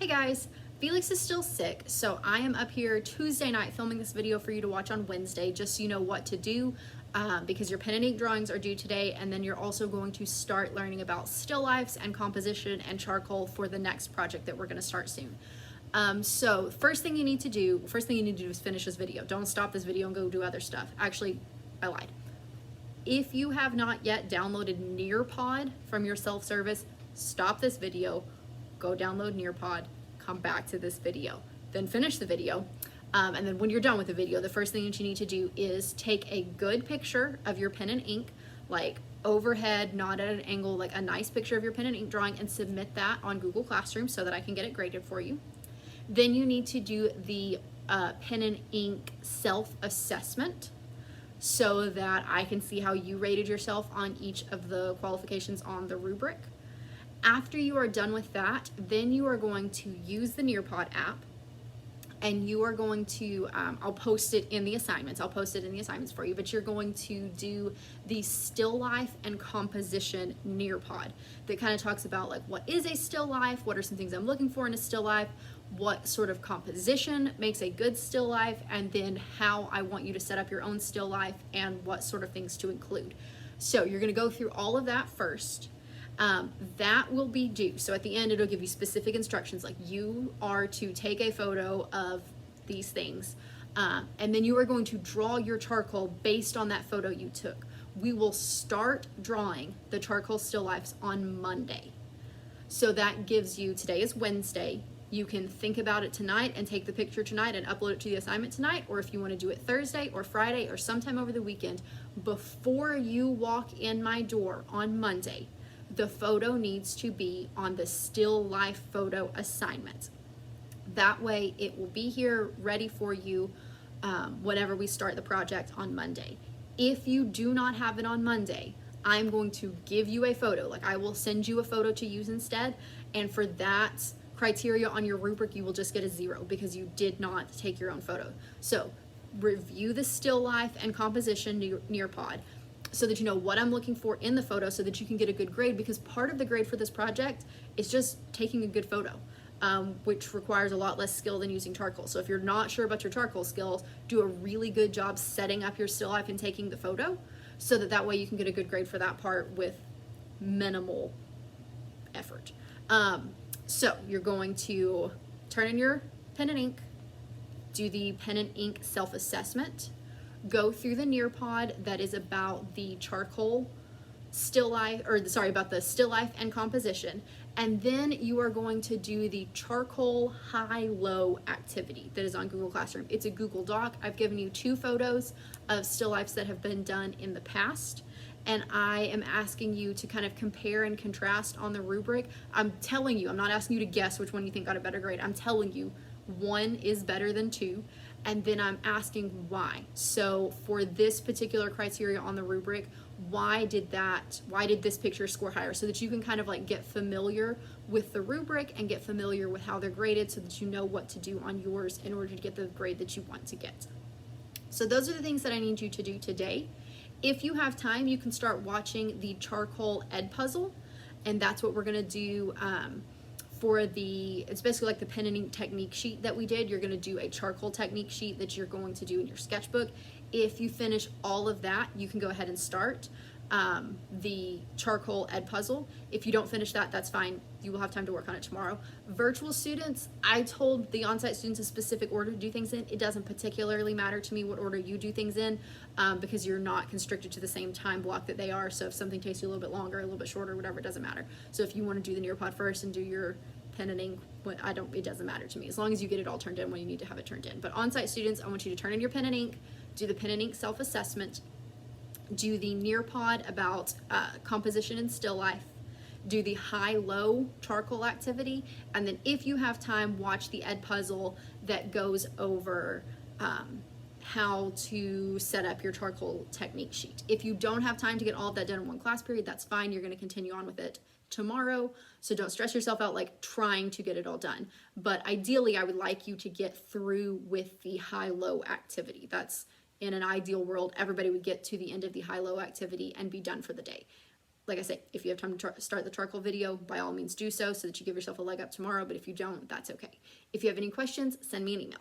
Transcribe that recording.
Hey guys, Felix is still sick, so I am up here Tuesday night filming this video for you to watch on Wednesday, just so you know what to do, because your pen and ink drawings are due today, and then you're also going to start learning about still lifes and composition and charcoal for the next project that we're going to start soon. So first thing you need to do is finish this video. Don't stop this video and go do other stuff. Actually, I lied. If you have not yet downloaded Nearpod from your self-service, stop this video, go download Nearpod, come back to this video, then finish the video. And then when you're done with the video, the first thing that you need to do is take a good picture of your pen and ink, like overhead, not at an angle, like a nice picture of your pen and ink drawing, and submit that on Google Classroom so that I can get it graded for you. Then you need to do the pen and ink self-assessment so that I can see how you rated yourself on each of the qualifications on the rubric. After you are done with that, then you are going to use the Nearpod app, and you are going to, I'll post it in the assignments for you, but you're going to do the still life and composition Nearpod that kind of talks about like what is a still life, what are some things I'm looking for in a still life, what sort of composition makes a good still life, and then how I want you to set up your own still life and what sort of things to include. So you're gonna go through all of that first. That will be due. So at the end, it'll give you specific instructions, like you are to take a photo of these things, and then you are going to draw your charcoal based on that photo you took. We will start drawing the charcoal still lifes on Monday. So that gives you, today is Wednesday, you can think about it tonight and take the picture tonight and upload it to the assignment tonight, or if you want to do it Thursday or Friday or sometime over the weekend, before you walk in my door on Monday, the photo needs to be on the still life photo assignment. That way it will be here ready for you whenever we start the project on Monday. If you do not have it on Monday, I'm going to give you a photo. Like I will send you a photo to use instead, and for that criteria on your rubric, you will just get a 0 because you did not take your own photo. So review the still life and composition Nearpod so that you know what I'm looking for in the photo so that you can get a good grade, because part of the grade for this project is just taking a good photo, which requires a lot less skill than using charcoal. So if you're not sure about your charcoal skills, do a really good job setting up your still life and taking the photo so that that way you can get a good grade for that part with minimal effort. So you're going to turn in your pen and ink, do the pen and ink self-assessment, go through the Nearpod that is about the charcoal still life, or sorry, about the still life and composition, and then you are going to do the charcoal high-low activity that is on Google Classroom. It's a Google Doc. I've given you 2 photos of still lifes that have been done in the past, and I am asking you to kind of compare and contrast on the rubric. I'm telling you, I'm not asking you to guess which one you think got a better grade. I'm telling you one is better than 2, and then I'm asking why. So for this particular criteria on the rubric, why did this picture score higher, so that you can kind of like get familiar with the rubric and get familiar with how they're graded so that you know what to do on yours in order to get the grade that you want to get. So those are the things that I need you to do today. If you have time, you can start watching the charcoal Edpuzzle, and that's what we're gonna do for it's basically like the pen and ink technique sheet that we did. You're gonna do a charcoal technique sheet that you're going to do in your sketchbook. If you finish all of that, you can go ahead and start the charcoal Edpuzzle. If you don't finish that, that's fine. You will have time to work on it tomorrow. Virtual students, I told the on-site students a specific order to do things in. It doesn't particularly matter to me what order you do things in, because you're not constricted to the same time block that they are. So if something takes you a little bit longer, a little bit shorter, whatever, it doesn't matter. So if you want to do the Nearpod first and do your pen and ink, it doesn't matter to me, as long as you get it all turned in when you need to have it turned in. But on-site students, I want you to turn in your pen and ink, do the pen and ink self-assessment, do the Nearpod about composition and still life, do the high-low charcoal activity, and then if you have time, watch the Edpuzzle that goes over how to set up your charcoal technique sheet. If you don't have time to get all of that done in one class period, that's fine. You're going to continue on with it tomorrow, so don't stress yourself out like trying to get it all done. But ideally, I would like you to get through with the high-low activity. That's, in an ideal world, everybody would get to the end of the high-low activity and be done for the day. like I say, if you have time to start the charcoal video, by all means do so that you give yourself a leg up tomorrow. But if you don't, that's okay. If you have any questions, send me an email.